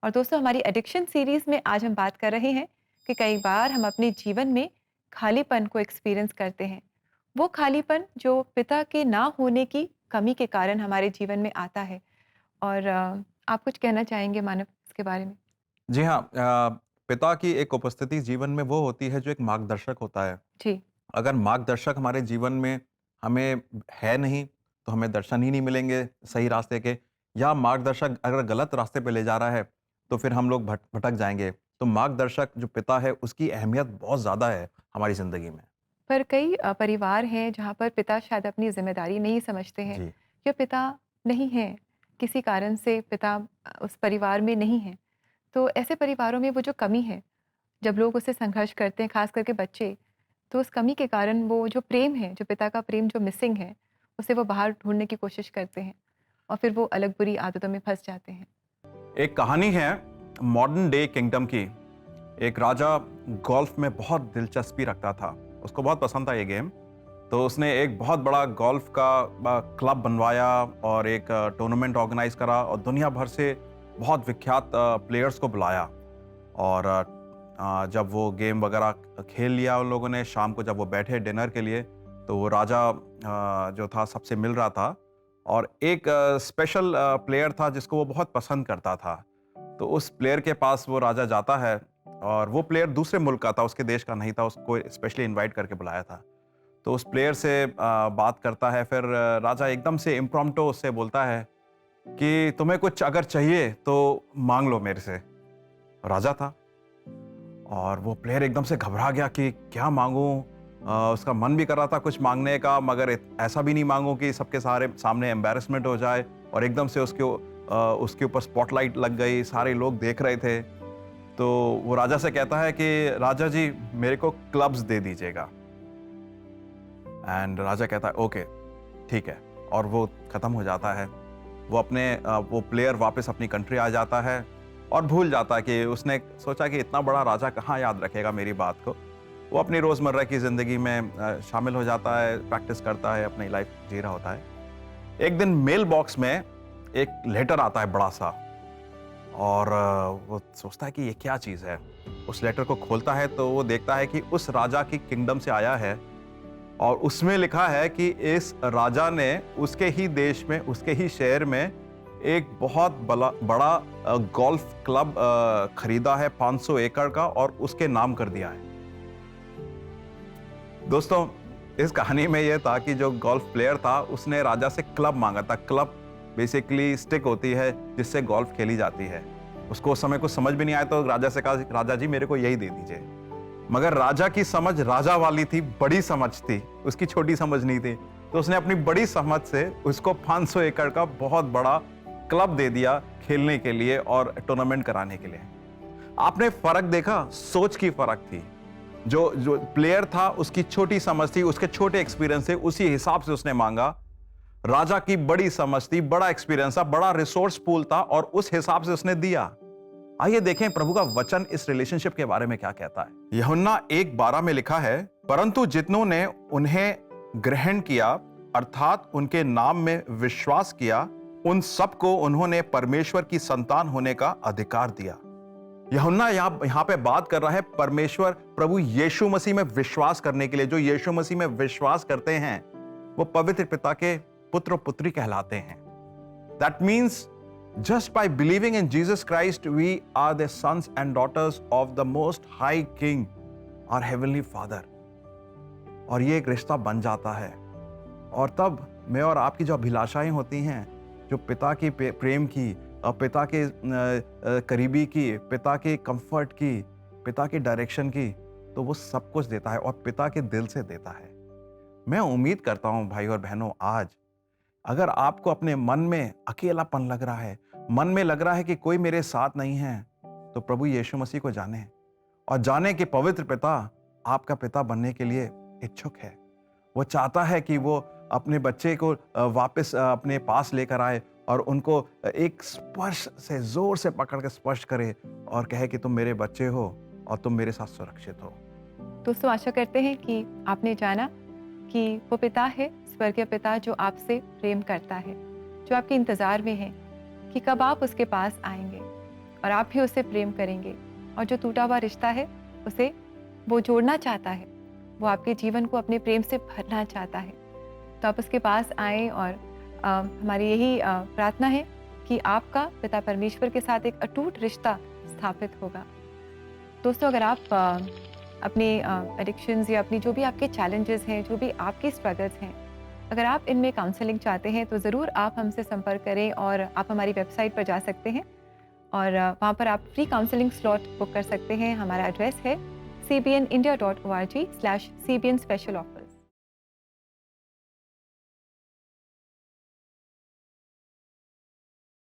और दोस्तों हमारी एडिक्शन सीरीज में आज हम बात कर रहे हैं कि कई बार हम अपने जीवन में खालीपन को एक्सपीरियंस करते हैं। वो खालीपन जो पिता के ना होने की कमी के कारण हमारे जीवन में आता है। और आप कुछ कहना चाहेंगे मानव इसके बारे में? जी हाँ, पिता की एक उपस्थिति जीवन में वो होती है जो एक मार्गदर्शक होता है। जी। अगर मार्गदर्शक हमारे जीवन में हमें है नहीं, तो हमें दर्शन ही नहीं मिलेंगे सही रास्ते के, या मार्गदर्शक अगर गलत रास्ते पे ले जा रहा है, तो फिर हम लोग भटक जाएँगे। तो मार्गदर्शक जो पिता है, उसकी अहमियत बहुत ज़्यादा है हमारी ज़िंदगी में। पर कई परिवार हैं जहाँ पर पिता शायद अपनी जिम्मेदारी नहीं समझते हैं, जी। या पिता नहीं है, किसी कारण से पिता उस परिवार में नहीं है। तो ऐसे परिवारों में वो जो कमी है, जब लोग उससे संघर्ष करते हैं, खास करके बच्चे, तो उस कमी के कारण वो जो प्रेम है, जो पिता का प्रेम जो मिसिंग है, उसे वो बाहर ढूँढने की कोशिश करते हैं और फिर वो अलग बुरी आदतों में फँस जाते हैं। एक कहानी है मॉडर्न डे किंगडम की। एक राजा गोल्फ में बहुत दिलचस्पी रखता था। उसको बहुत पसंद था ये गेम। तो उसने एक बहुत बड़ा गोल्फ का क्लब बनवाया और एक टूर्नामेंट ऑर्गेनाइज करा और दुनिया भर से बहुत विख्यात प्लेयर्स को बुलाया। और जब वो गेम वगैरह खेल लिया उन लोगों ने, शाम को जब वो बैठे डिनर के लिए, तो वो राजा जो था सबसे मिल रहा था। और एक स्पेशल प्लेयर था जिसको वो बहुत पसंद करता था। तो उस प्लेयर के पास वो राजा जाता है, और वो प्लेयर दूसरे मुल्क का था, उसके देश का नहीं था, उसको स्पेशली इनवाइट करके बुलाया था। तो उस प्लेयर से बात करता है, फिर राजा एकदम से इम्प्रॉम्प्टू उससे बोलता है कि तुम्हें कुछ अगर चाहिए तो मांग लो मेरे से। राजा था, और वो प्लेयर एकदम से घबरा गया कि क्या मांगूं। उसका मन भी कर रहा था कुछ मांगने का, मगर ऐसा भी नहीं मांगूं कि सबके सारे सामने एम्बैरेसमेंट हो जाए। और एकदम से उसके ऊपर स्पॉटलाइट लग गई, सारे लोग देख रहे थे। तो वो राजा से कहता है कि राजा जी, मेरे को क्लब्स दे दीजिएगा। एंड राजा कहता है ओके, ठीक है। और वो खत्म हो जाता है। वो प्लेयर वापस अपनी कंट्री आ जाता है और भूल जाता है कि उसने सोचा कि इतना बड़ा राजा कहाँ याद रखेगा मेरी बात को। वो अपनी रोजमर्रा की जिंदगी में शामिल हो जाता है, प्रैक्टिस करता है, अपनी लाइफ जी रहा होता है। एक दिन मेल बॉक्स में एक लेटर आता है बड़ा सा, और वो सोचता है कि ये क्या चीज है। उस लेटर को खोलता है तो वो देखता है कि उस राजा की किंगडम से आया है, और उसमें लिखा है कि इस राजा ने उसके ही देश में, उसके ही शहर में एक बहुत बड़ा गोल्फ क्लब खरीदा है 500 एकड़ का, और उसके नाम कर दिया है। दोस्तों, इस कहानी में यह था कि जो गोल्फ प्लेयर था उसने राजा से क्लब मांगा था। क्लब बेसिकली स्टिक होती है जिससे गोल्फ खेली जाती है। उसको उस समय कुछ समझ भी नहीं आया, तो राजा से कहा, राजा जी मेरे को यही दे दीजिए। मगर राजा की समझ राजा वाली थी, बड़ी समझ थी, उसकी छोटी समझ नहीं थी। तो उसने अपनी बड़ी समझ से उसको 500 एकड़ का बहुत बड़ा क्लब दे दिया खेलने के लिए और टूर्नामेंट कराने के लिए। आपने फर्क देखा? सोच की फर्क थी। जो जो प्लेयर था उसकी छोटी समझ थी, उसके छोटे एक्सपीरियंस से उसी हिसाब से उसने मांगा। राजा की बड़ी समझ थी, बड़ा एक्सपीरियंस था, बड़ा रिसोर्स पूल था, और उस हिसाब से उसने दिया। आइए देखें प्रभु का वचन इस रिलेशनशिप के बारे में क्या कहता है। यूहन्ना 1:12 में लिखा है, परंतु जितनों ने उन्हें ग्रहण किया, अर्थात उनके नाम में विश्वास किया, उन सबको उन्होंने परमेश्वर की संतान होने का अधिकार दिया। यूहन्ना यहां पे बात कर रहा है परमेश्वर प्रभु यीशु मसीह में विश्वास करने के लिए। जो यीशु मसीह में विश्वास करते हैं वो पवित्र पिता के पुत्र पुत्री कहलाते हैं। That means just by believing in Jesus Christ, we are the sons and daughters of the Most High King, our Heavenly Father. और ये एक रिश्ता बन जाता है, और तब मैं और आपकी जो अभिलाषाएं होती हैं, जो पिता की प्रेम की, और पिता के करीबी की, पिता के कंफर्ट की, पिता की डायरेक्शन की, तो वो सब कुछ देता है और पिता के दिल से देता है। मैं उम्मीद करता हूं भाई और बहनों, आज अगर आपको अपने मन में अकेलापन लग रहा है, मन में लग रहा है कि कोई मेरे साथ नहीं है, तो प्रभु यीशु मसीह को जाने, और जाने कि पवित्र पिता आपका पिता बनने के लिए इच्छुक है। वो चाहता है कि वो अपने बच्चे को वापस अपने पास लेकर आए, और उनको एक स्पर्श से, जोर से पकड़ के स्पर्श करे और कहे कि तुम मेरे बच्चे हो और तुम मेरे साथ सुरक्षित हो। दोस्तों आशा करते हैं कि आपने जाना कि वो पिता है, स्वर्गीय पिता, जो आपसे प्रेम करता है, जो आपके इंतज़ार में है कि कब आप उसके पास आएंगे। और आप भी उससे प्रेम करेंगे और जो टूटा हुआ रिश्ता है उसे वो जोड़ना चाहता है, वो आपके जीवन को अपने प्रेम से भरना चाहता है। तो आप उसके पास आएँ और हमारी यही प्रार्थना है कि आपका पिता परमेश्वर के साथ एक अटूट रिश्ता स्थापित होगा। दोस्तों, अगर आप अपने एडिक्शंस या अपनी जो भी आपके चैलेंजेस हैं, जो भी आपके स्ट्रगल्स हैं, अगर आप इनमें काउंसलिंग चाहते हैं तो ज़रूर आप हमसे संपर्क करें और आप हमारी वेबसाइट पर जा सकते हैं और वहाँ पर आप फ्री काउंसलिंग स्लॉट बुक कर सकते हैं। हमारा एड्रेस है cbnindia.org/cbn special office।